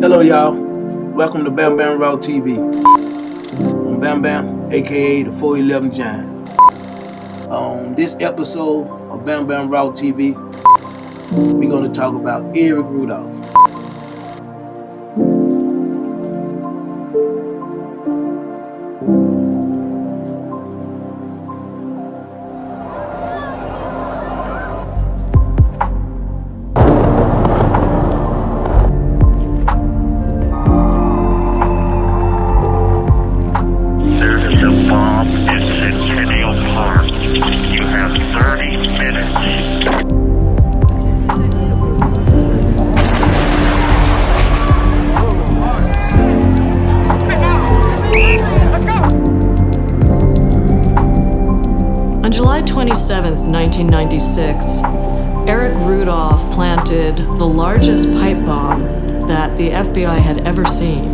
Hello, y'all. Welcome to Bamm Raw TV. I'm Bamm, aka the 411 Giant. On this episode of Bamm Raw TV, we're going to talk about Eric Rudolph. On July 27, 1996, Eric Rudolph planted the largest pipe bomb that the FBI had ever seen.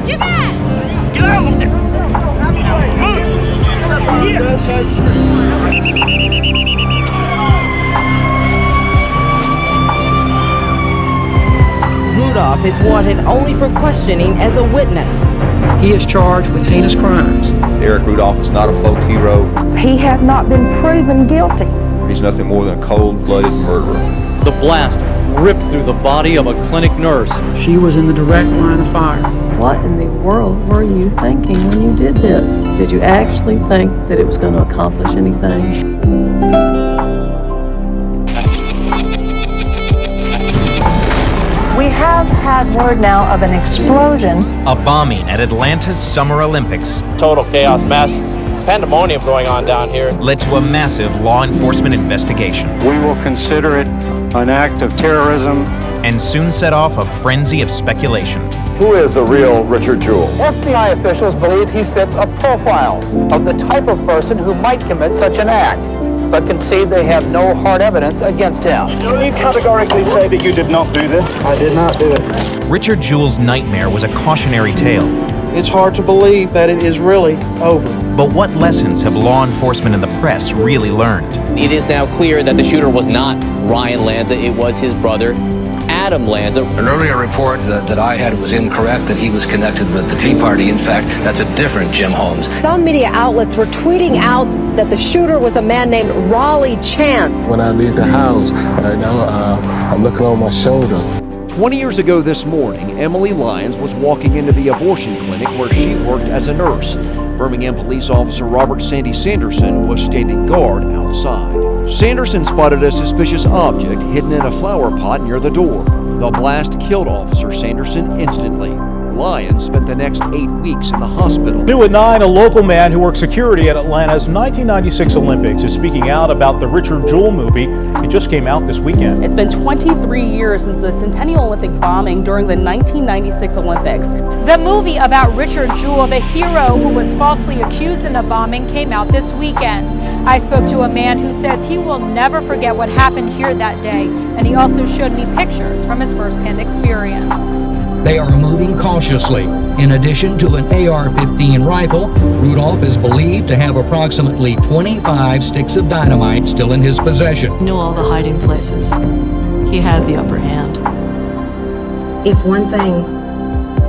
Get back! Get out of there! Rudolph is wanted only for questioning as a witness. He is charged with heinous crimes. Eric Rudolph is not a folk hero. He has not been proven guilty. He's nothing more than a cold-blooded murderer. The blast ripped through the body of a clinic nurse. She was in the direct line of fire. What in the world were you thinking when you did this? Did you actually think that it was going to accomplish anything? We have had word now of an explosion. A bombing at Atlanta's Summer Olympics. Total chaos, mess, pandemonium going on down here. Led to a massive law enforcement investigation. We will consider it an act of terrorism. And soon set off a frenzy of speculation. Who is the real Richard Jewell? FBI officials believe he fits a profile of the type of person who might commit such an act, but concede they have no hard evidence against him. Will you categorically say that you did not do this? I did not do it. Richard Jewell's nightmare was a cautionary tale. It's hard to believe that it is really over. But what lessons have law enforcement and the press really learned? It is now clear that the shooter was not Ryan Lanza, it was his brother, Adam Lanza. An earlier report that I had was incorrect, that he was connected with the Tea Party. In fact, that's a different Jim Holmes. Some media outlets were tweeting out that the shooter was a man named Raleigh Chance. When I leave the house, I'm looking over my shoulder. 20 years ago this morning, Emily Lyons was walking into the abortion clinic where she worked as a nurse. Birmingham police officer Robert Sandy Sanderson was standing guard outside. Sanderson spotted a suspicious object hidden in a flower pot near the door. The blast killed Officer Sanderson instantly. Lyons spent the next 8 weeks in the hospital. New at 9, a local man who worked security at Atlanta's 1996 Olympics is speaking out about the Richard Jewell movie. It just came out this weekend. It's been 23 years since the Centennial Olympic bombing during the 1996 Olympics. The movie about Richard Jewell, the hero who was falsely accused in the bombing, came out this weekend. I spoke to a man who says he will never forget what happened here that day, and he also showed me pictures from his first-hand experience. They are moving cautiously. In addition to an AR-15 rifle, Rudolph is believed to have approximately 25 sticks of dynamite still in his possession. Knew all the hiding places. He had the upper hand. If one thing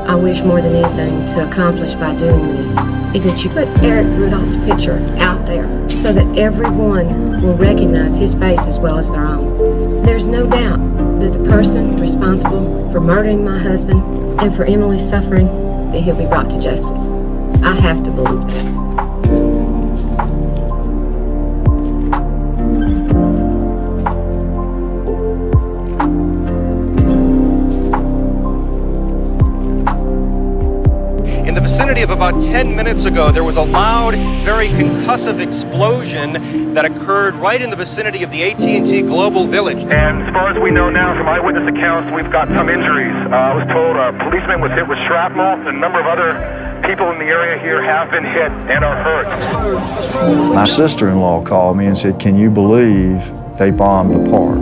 I wish more than anything to accomplish by doing this is that you put Eric Rudolph's picture out there so that everyone will recognize his face as well as their own. There's no doubt that the person responsible for murdering my husband and for Emily's suffering, that he'll be brought to justice. I have to believe that. In the vicinity of about 10 minutes ago, there was a loud, very concussive explosion that occurred right in the vicinity of the AT&T Global Village. And as far as we know now from eyewitness accounts, we've got some injuries. I was told a policeman was hit with shrapnel, and a number of other people in the area here have been hit and are hurt. My sister-in-law called me and said, "Can you believe they bombed the park?"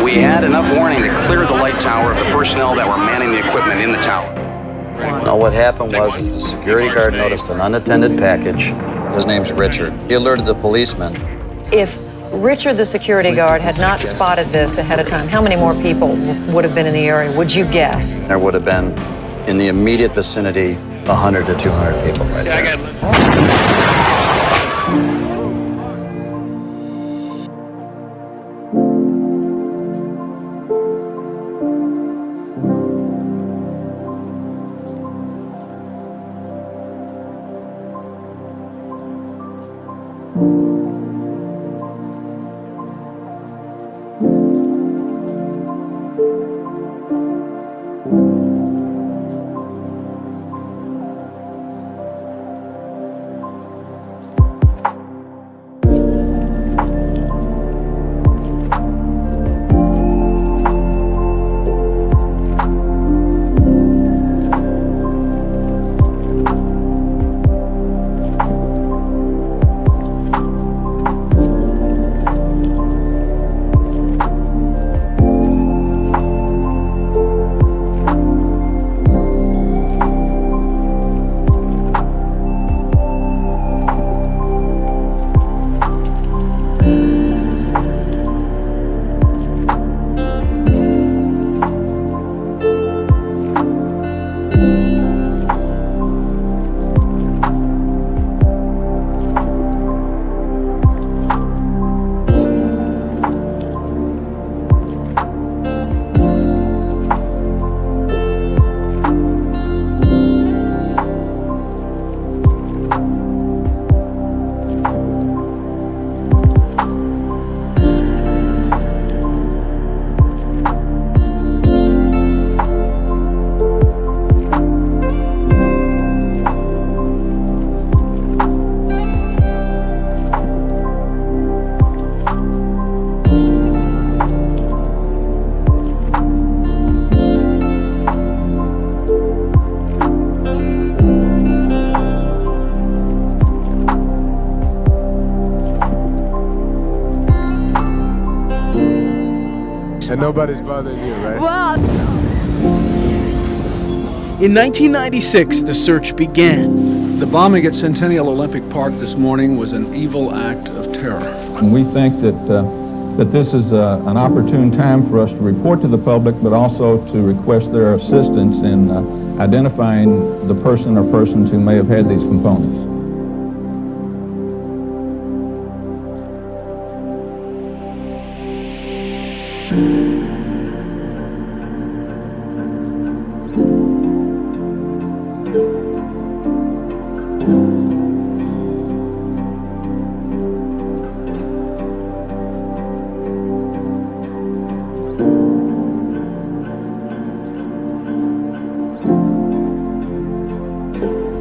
We He had enough warning to clear the light tower of the personnel that were manning the equipment in the tower. No, what happened was the security guard noticed an unattended package. His name's Richard. He alerted the policeman. If Richard, the security guard, had not spotted this ahead of time, how many more people would have been in the area, would you guess? There would have been, in the immediate vicinity, 100 to 200 people right there. And nobody's bothering you, right? Well, in 1996, the search began. The bombing at Centennial Olympic Park this morning was an evil act of terror. And we think that this is an opportune time for us to report to the public, but also to request their assistance in identifying the person or persons who may have had these components.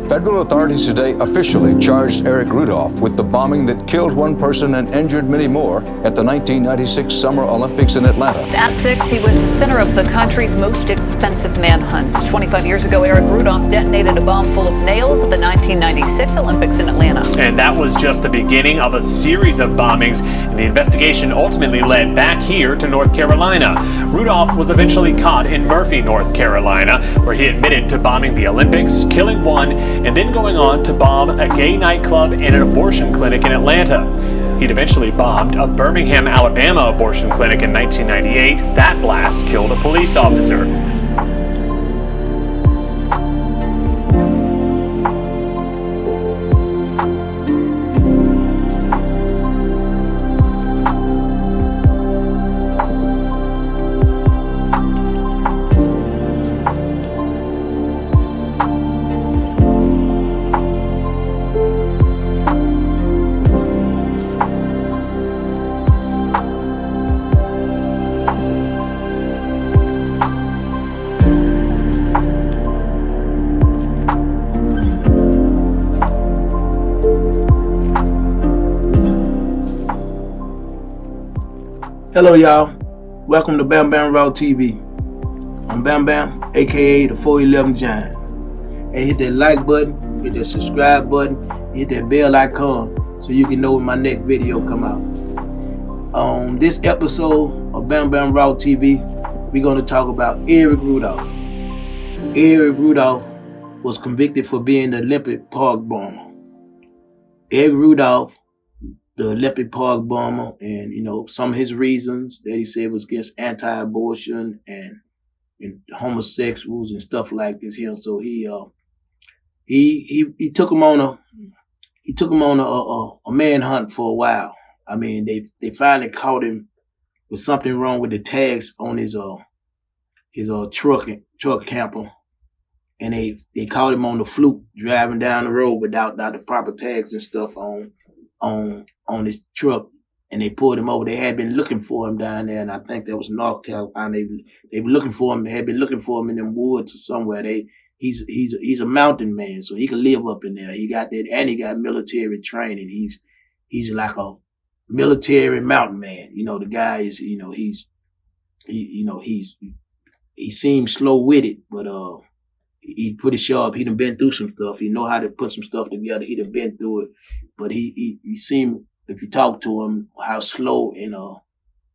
Federal authorities today officially charged Eric Rudolph with the bombing that killed one person and injured many more at the 1996 Summer Olympics in Atlanta. At 6, he was the center of the country's most expensive manhunts. 25 years ago, Eric Rudolph detonated a bomb full of nails at the 1996 Olympics in Atlanta. And that was just the beginning of a series of bombings, and the investigation ultimately led back here to North Carolina. Rudolph was eventually caught in Murphy, North Carolina, where he admitted to bombing the Olympics, killing one, and then going on to bomb a gay nightclub and an abortion clinic in Atlanta. He'd eventually bombed a Birmingham, Alabama abortion clinic in 1998. That blast killed a police officer. Hello y'all, welcome to Bamm Raw TV. I'm Bamm, aka the 411 Giant. And hit that like button, hit that subscribe button, hit that bell icon so you can know when my next video come out. On this episode of Bamm Bamm Raw TV, we're going to talk about Eric Rudolph. Eric Rudolph was convicted for being the Olympic Park bomber. Eric Rudolph, the Olympic Park bomber, and some of his reasons that he said was against anti-abortion and homosexuals and stuff like this here. So he took him on a manhunt for a while. I mean, they finally caught him with something wrong with the tags on his truck camper, and they caught him on the fluke driving down the road without the proper tags and stuff on his truck, and they pulled him over. They had been looking for him down there, and I think that was North Carolina. They were looking for him. They had been looking for him in them woods or somewhere. He's a mountain man, so he can live up in there. He got that, and he got military training. He's like a military mountain man. The guy is, he seems slow-witted, but he's pretty sharp. He done been through some stuff. He know how to put some stuff together. He done been through it, but he seemed, if you talk to him, how slow and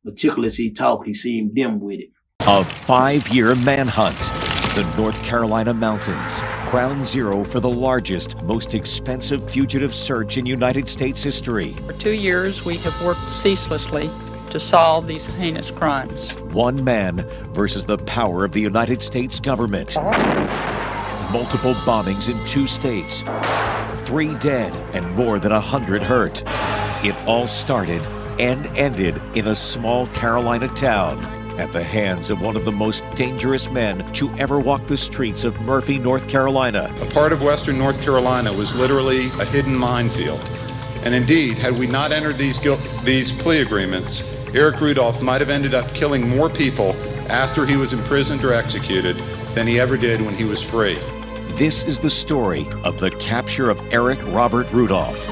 meticulous he talked, he seemed dim-witted. A 5-year manhunt. The North Carolina mountains, ground zero for the largest, most expensive fugitive search in United States history. For 2 years, we have worked ceaselessly to solve these heinous crimes. One man versus the power of the United States government. Multiple bombings in 2 states. 3 dead and more than 100 hurt. It all started and ended in a small Carolina town at the hands of one of the most dangerous men to ever walk the streets of Murphy, North Carolina. A part of western North Carolina was literally a hidden minefield. And indeed, had we not entered these plea agreements, Eric Rudolph might have ended up killing more people after he was imprisoned or executed than he ever did when he was free. This is the story of the capture of Eric Robert Rudolph.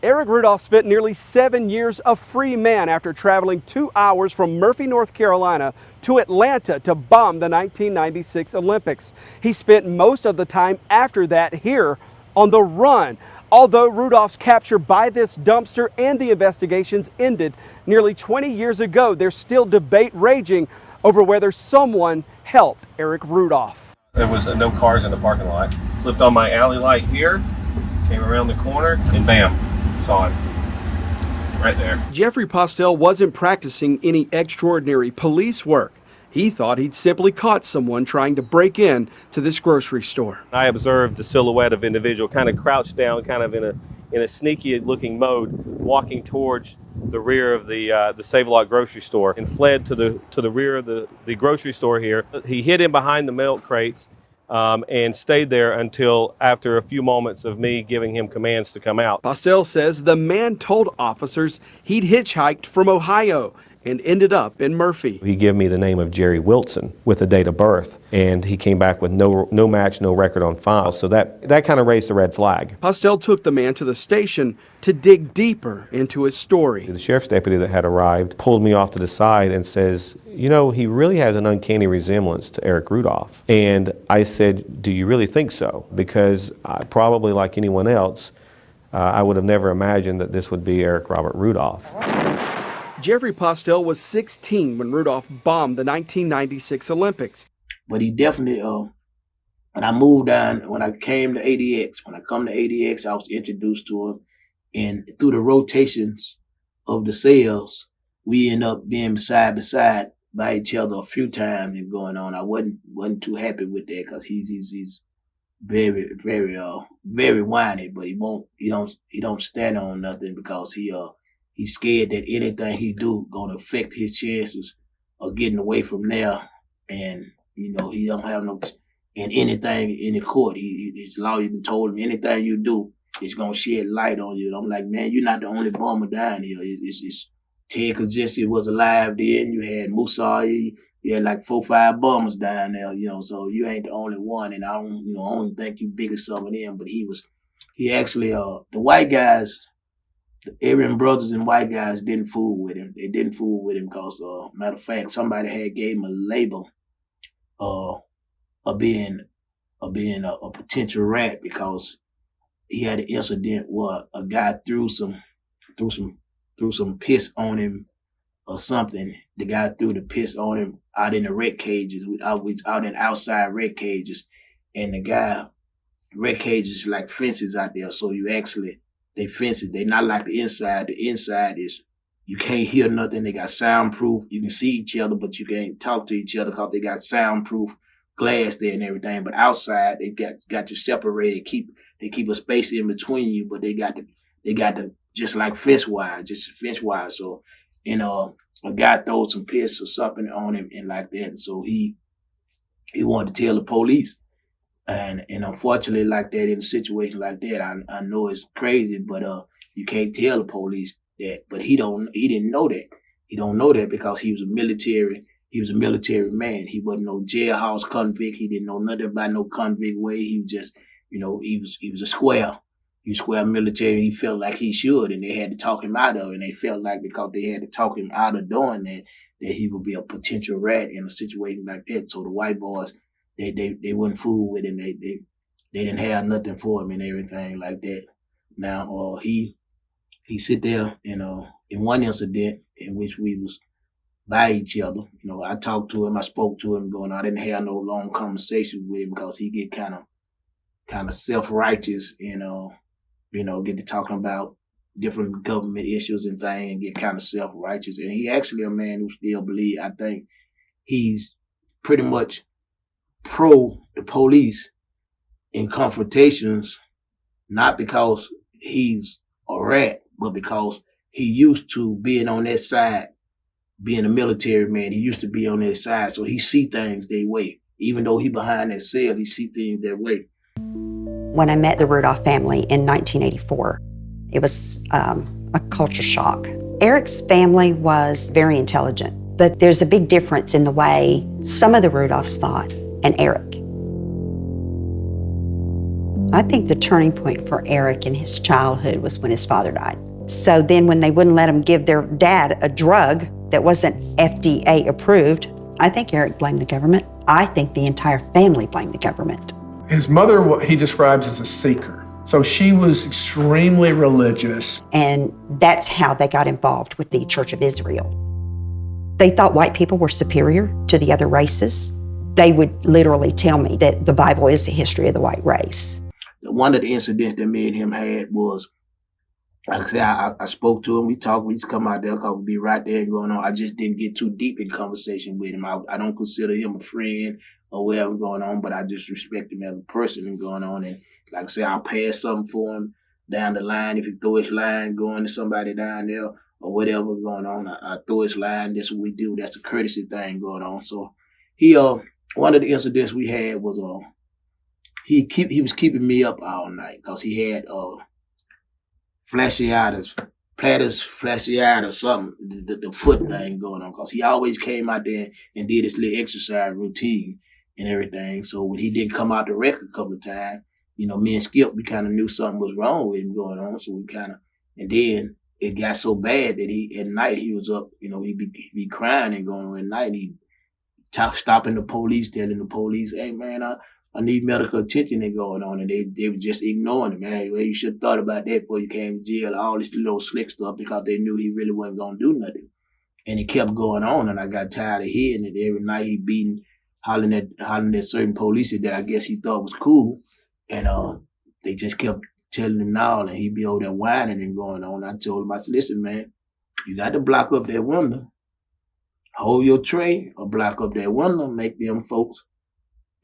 Eric Rudolph spent nearly 7 years a free man after traveling 2 hours from Murphy, North Carolina to Atlanta to bomb the 1996 Olympics. He spent most of the time after that here on the run. Although Rudolph's capture by this dumpster and the investigations ended nearly 20 years ago, there's still debate raging over whether someone helped Eric Rudolph. There was no cars in the parking lot. Flipped on my alley light here, came around the corner, and bam. Saw him right there. Jeffrey Postel wasn't practicing any extraordinary police work. He thought he'd simply caught someone trying to break in to this grocery store. I observed the silhouette of an individual kind of crouched down, kind of in a sneaky looking mode, walking towards the rear of the Save-A-Lot grocery store and fled to the rear of the grocery store here. He hid in behind the milk crates and stayed there until after a few moments of me giving him commands to come out. Postel says the man told officers he'd hitchhiked from Ohio and ended up in Murphy. He gave me the name of Jerry Wilson with a date of birth, and he came back with no match, no record on file, so that kind of raised the red flag. Postel took the man to the station to dig deeper into his story. The sheriff's deputy that had arrived pulled me off to the side and says, he really has an uncanny resemblance to Eric Rudolph. And I said, do you really think so? Because probably like anyone else, I would have never imagined that this would be Eric Robert Rudolph. Jeffrey Postel was 16 when Rudolph bombed the 1996 Olympics. But he definitely, when I moved down, when I came to ADX, I was introduced to him. And through the rotations of the cells, we ended up being side by side by each other a few times and going on. I wasn't too happy with that because he's very, very, very whiny, but he don't stand on nothing because he's scared that anything he do gonna affect his chances of getting away from there. And he don't have no, and anything in the court, his lawyer told him anything you do, it's gonna shed light on you. And I'm like, man, you're not the only bomber down here. It's Ted Kaczynski was alive then. You had Musa. You had like 4 or 5 bombers down there. So you ain't the only one. And I don't think you big as some of them. But he actually the white guys. The Aryan brothers and white guys didn't fool with him. They didn't fool with him because, matter of fact, somebody had gave him a label of being a potential rat because he had an incident where a guy threw some piss on him or something. The guy threw the piss on him out in the red cages, out in outside red cages, and the guy, red cages like fences out there, so they fences. They not like the inside. The inside is, you can't hear nothing. They got soundproof. You can see each other, but you can't talk to each other because they got soundproof glass there and everything. But outside, they got you separated. They keep a space in between you, but they got the just like fence wire. So, a guy throwed some piss or something on him and like that. And so he wanted to tell the police. And unfortunately, like that, in a situation like that, I know it's crazy, but you can't tell the police that. But he didn't know that. He don't know that because he was a military man. He wasn't no jailhouse convict. He didn't know nothing about no convict way. He was just, he was a square. He was square military. He felt like he should, and they had to talk him out of it. And they felt like because they had to talk him out of doing that he would be a potential rat in a situation like that. So the white boys, they wouldn't fool with him. They didn't have nothing for him and everything like that. Now he sit there, in one incident in which we was by each other. I talked to him, I spoke to him, I didn't have no long conversation with him because he get kind of self-righteous, get to talking about different government issues and things and get kind of self-righteous. And he actually a man who still believes, I think he's pretty much pro the police in confrontations, not because he's a rat, but because he used to being on that side, being a military man. He used to be on that side, so he see things that way. Even though he behind that cell, he see things that way. When I met the Rudolph family in 1984, it was a culture shock. Eric's family was very intelligent, but there's a big difference in the way some of the Rudolphs thought and Eric. I think the turning point for Eric in his childhood was when his father died. So then when they wouldn't let him give their dad a drug that wasn't FDA approved, I think Eric blamed the government. I think the entire family blamed the government. His mother, what he describes as a seeker. So she was extremely religious. And that's how they got involved with the Church of Israel. They thought white people were superior to the other races. They would literally tell me that the Bible is the history of the white race. One of the incidents that me and him had was, like I said, I spoke to him, we talked, we used to come out there because we'd be right there and going on. I just didn't get too deep in conversation with him. I don't consider him a friend or whatever going on, but I just respect him as a person and going on. And like I said, I'll pass something for him down the line. If he throw his line going to somebody down there or whatever going on, I throw his line. That's what we do. That's a courtesy thing going on. So he, one of the incidents we had was, he was keeping me up all night because he had, fasciitis, platus fasciitis, something, the foot thing going on. Because he always came out there and did his little exercise routine and everything. So when he didn't come out the wreck a couple of times, me and Skip, we kind of knew something was wrong with him going on. So we and then it got so bad that at night he was up, he'd be crying and going on at night. He stopping the police, telling the police, hey man, I need medical attention and going on, and they were just ignoring him. Man, well, you should have thought about that before you came to jail, all this little slick stuff, because they knew he really wasn't going to do nothing. And it kept going on, and I got tired of hearing it. Every night he beating, hollering at certain police that I guess he thought was cool, and they just kept telling him no, and he'd be over there whining and going on. I told him, I said, listen, man, you got to block up that window. Hold your tray or block up that window, make them folks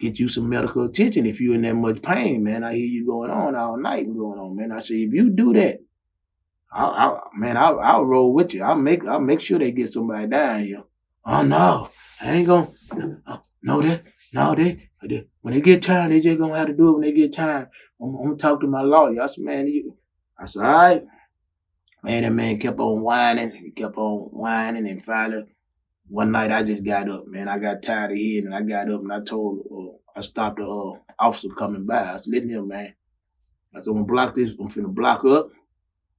get you some medical attention if you're in that much pain, man. I hear you going on all night and going on, man. I say, if you do that, I'll roll with you. I'll make sure they get somebody down here. Oh no, I ain't gonna. They when they get time, they just gonna have to do it when they get time. I'm gonna talk to my lawyer. I said, man, I said, all right. Man, that man kept on whining. He kept on whining, and finally, one night I just got up, man. I got tired of hearing, and I got up and I told, I stopped the officer coming by. I said, listen here, man. I said, I'm gonna block this. I'm finna block up.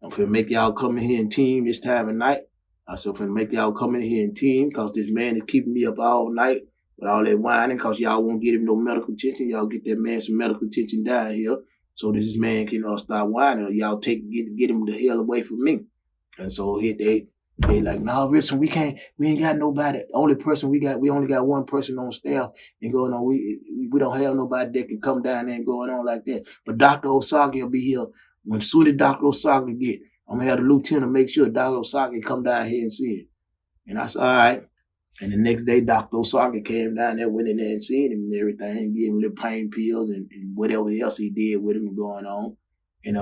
I'm finna make y'all come in here and team this time of night. I said, I'm finna make y'all come in here and team because this man is keeping me up all night with all that whining because y'all won't get him no medical attention. Y'all get that man some medical attention down here. so this man can start whining. Y'all get him the hell away from me. And so they like, no, listen, we ain't got nobody. The only person we only got one person on staff and going on. We don't have nobody that can come down there and going on like that. But Dr. Osaki will be here. When soon as Dr. Osaki get, I'm gonna have the lieutenant make sure Dr. Osaki come down here and see him. And I said, all right. And the next day, Dr. Osaki came down there, went in there and seen him and everything, and gave him little pain pills and whatever else he did with him going on. And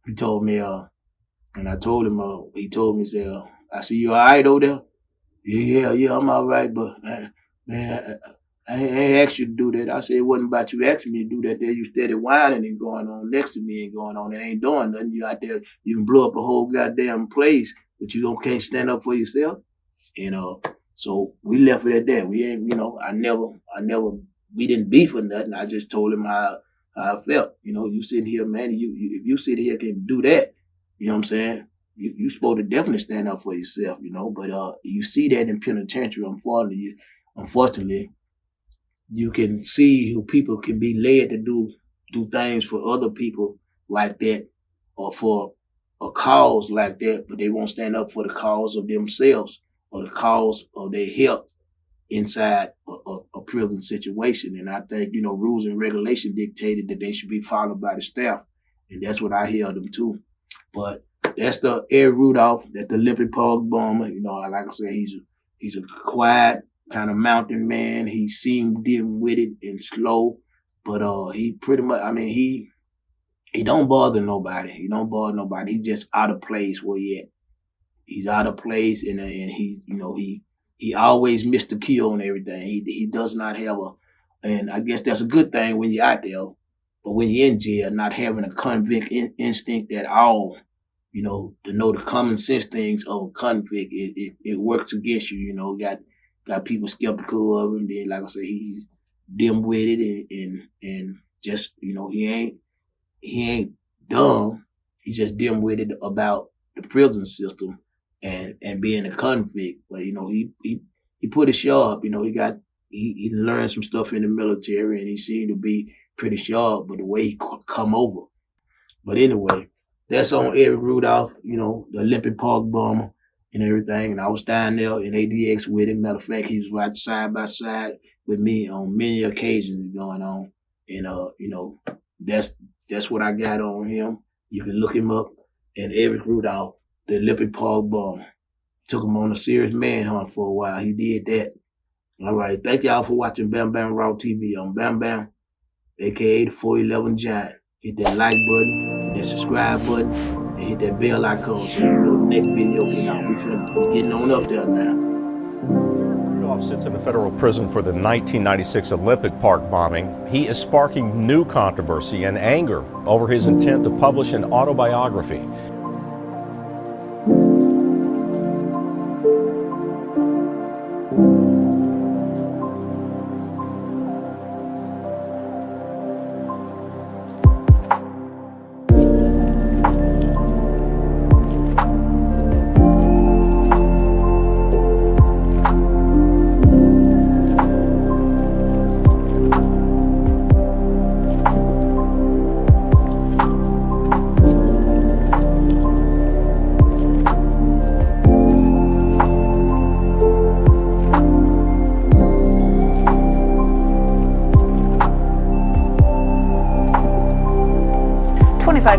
he told me, and I told him, he told me, said, I said, you all right over there? Yeah, I'm all right, but man, I ain't asked you to do that. I said, it wasn't about you asking me to do that. There you steady whining and going on next to me and going on. It ain't doing nothing. You out there, you can blow up a whole goddamn place, but you can't stand up for yourself. And so we left it at that. We ain't, we didn't beef or nothing. I just told him how I felt. You sit here, man, if you sit here can do that, you know what I'm saying? You supposed to definitely stand up for yourself, but you see that in penitentiary, unfortunately, you can see who people can be led to do things for other people like that or for a cause like that, but they won't stand up for the cause of themselves or the cause of their health inside a prison situation. And I think, rules and regulation dictated that they should be followed by the staff. And that's what I held them to. But that's the Eric Rudolph, that's the Olympic Park bomber. Like I said, he's a quiet kind of mountain man. He seemed dim-witted and slow, but he pretty much, he don't bother nobody. He don't bother nobody. He's just out of place where he at. He's out of place, and he always missed the kill and everything. He does not have and I guess that's a good thing when you're out there, but when you're in jail, not having a convict instinct at all, to know the common sense things of a convict, it works against you. Got people skeptical of him. Then, like I said, he's dim-witted and just, he ain't dumb. He's just dim-witted about the prison system and being a convict. But he put it sharp. He learned some stuff in the military and he seemed to be pretty sharp. But the way he come over. But anyway, that's on Eric Rudolph. The Olympic Park bomber and everything. And I was down there in ADX with him. Matter of fact, he was right side by side with me on many occasions going on. And that's what I got on him. You can look him up. And Eric Rudolph, the Olympic Park bomber, took him on a serious manhunt for a while. He did that. All right. Thank y'all for watching Bamm Bamm Raw TV on Bamm Bamm, a.k.a. the 411 Giant. Hit that like button, hit that subscribe button, and hit that bell icon so you know the next video get out. We're getting on up there now. Rudolph sits in a federal prison for the 1996 Olympic Park bombing. He is sparking new controversy and anger over his intent to publish an autobiography.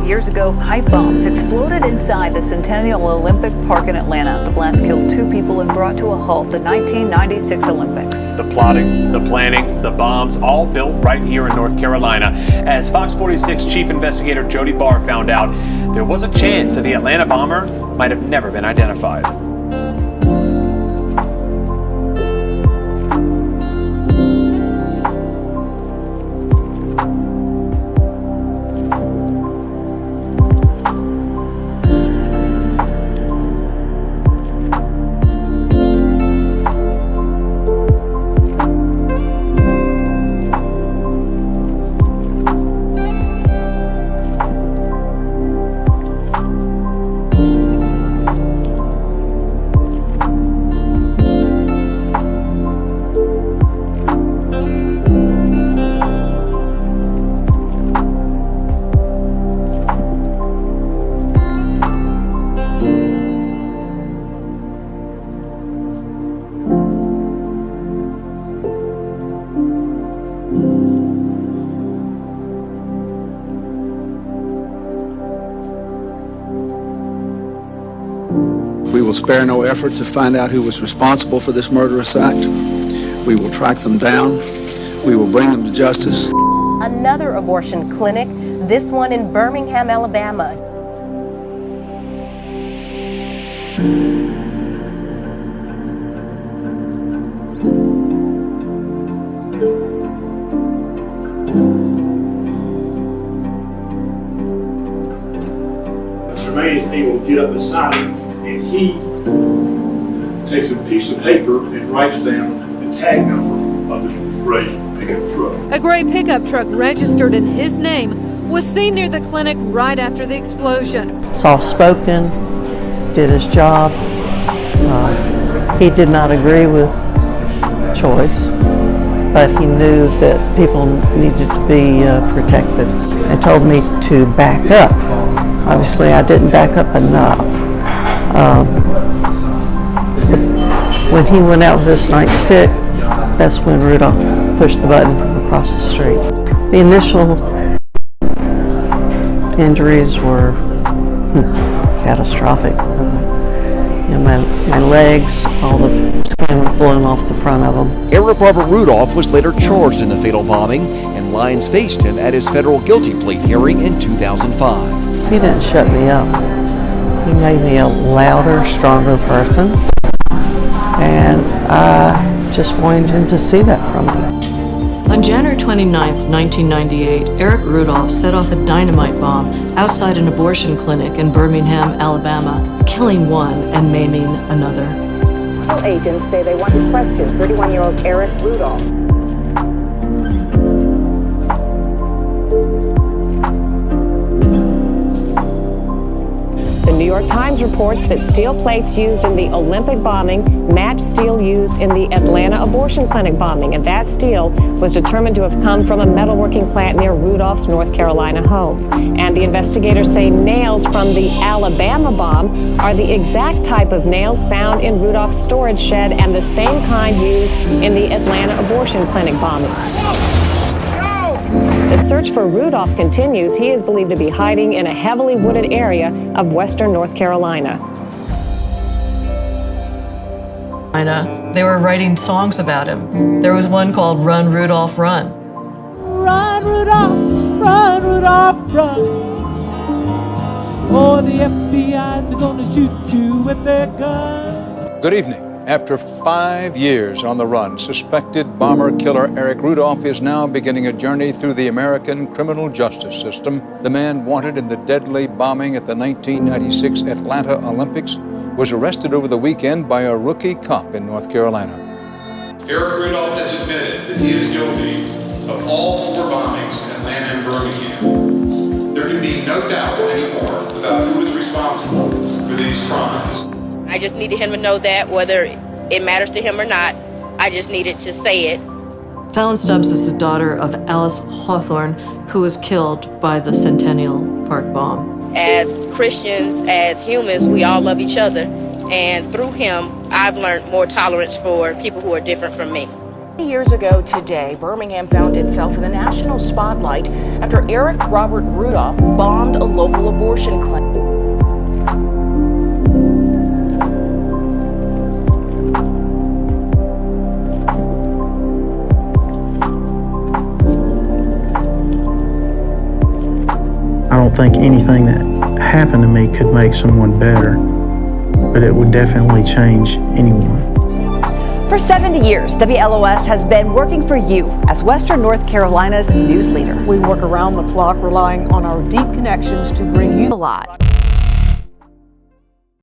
Years ago, pipe bombs exploded inside the Centennial Olympic Park in Atlanta. The blast killed 2 people and brought to a halt the 1996 Olympics. The plotting, the planning, the bombs, all built right here in North Carolina. As Fox 46 chief investigator Jody Barr found out, there was a chance that the Atlanta bomber might have never been identified. We will spare no effort to find out who was responsible for this murderous act. We will track them down. We will bring them to justice. Another abortion clinic, this one in Birmingham, Alabama. Tremaine's name will get up beside him, and he takes a piece of paper and writes down the tag number of the gray pickup truck. A gray pickup truck registered in his name was seen near the clinic right after the explosion. Soft-spoken, did his job. He did not agree with choice, but he knew that people needed to be protected and told me to back up. Obviously, I didn't back up enough. When he went out with this nightstick, that's when Rudolph pushed the button from across the street. The initial injuries were catastrophic. My legs, all the skin was blown off the front of them. Eric Robert Rudolph was later charged in the fatal bombing, and Lyons faced him at his federal guilty plea hearing in 2005. He didn't shut me up. He made me a louder, stronger person, and I just wanted him to see that from me. On January 29, 1998, Eric Rudolph set off a dynamite bomb outside an abortion clinic in Birmingham, Alabama, killing one and maiming another. Agents say they want to question 31-year-old Eric Rudolph. The New York Times reports that steel plates used in the Olympic bombing match steel used in the Atlanta abortion clinic bombing, and that steel was determined to have come from a metalworking plant near Rudolph's North Carolina home. And the investigators say nails from the Alabama bomb are the exact type of nails found in Rudolph's storage shed and the same kind used in the Atlanta abortion clinic bombings. The search for Rudolph continues. He is believed to be hiding in a heavily wooded area of western North Carolina. They were writing songs about him. There was one called Run, Rudolph, Run. Run, Rudolph, run, Rudolph, run. Oh, the FBI's gonna shoot you with their gun. Good evening. After 5 years on the run, suspected bomber-killer Eric Rudolph is now beginning a journey through the American criminal justice system. The man wanted in the deadly bombing at the 1996 Atlanta Olympics was arrested over the weekend by a rookie cop in North Carolina. Eric Rudolph has admitted that he is guilty of all 4 bombings in Atlanta and Birmingham. There can be no doubt anymore about who is responsible for these crimes. I just needed him to know that, whether it matters to him or not. I just needed to say it. Fallon Stubbs is the daughter of Alice Hawthorne, who was killed by the Centennial Park bomb. As Christians, as humans, we all love each other. And through him, I've learned more tolerance for people who are different from me. Years ago today, Birmingham found itself in the national spotlight after Eric Robert Rudolph bombed a local abortion clinic. I don't think anything that happened to me could make someone better, but it would definitely change anyone. For 70 years, WLOS has been working for you as Western North Carolina's news leader. We work around the clock, relying on our deep connections to bring you a lot.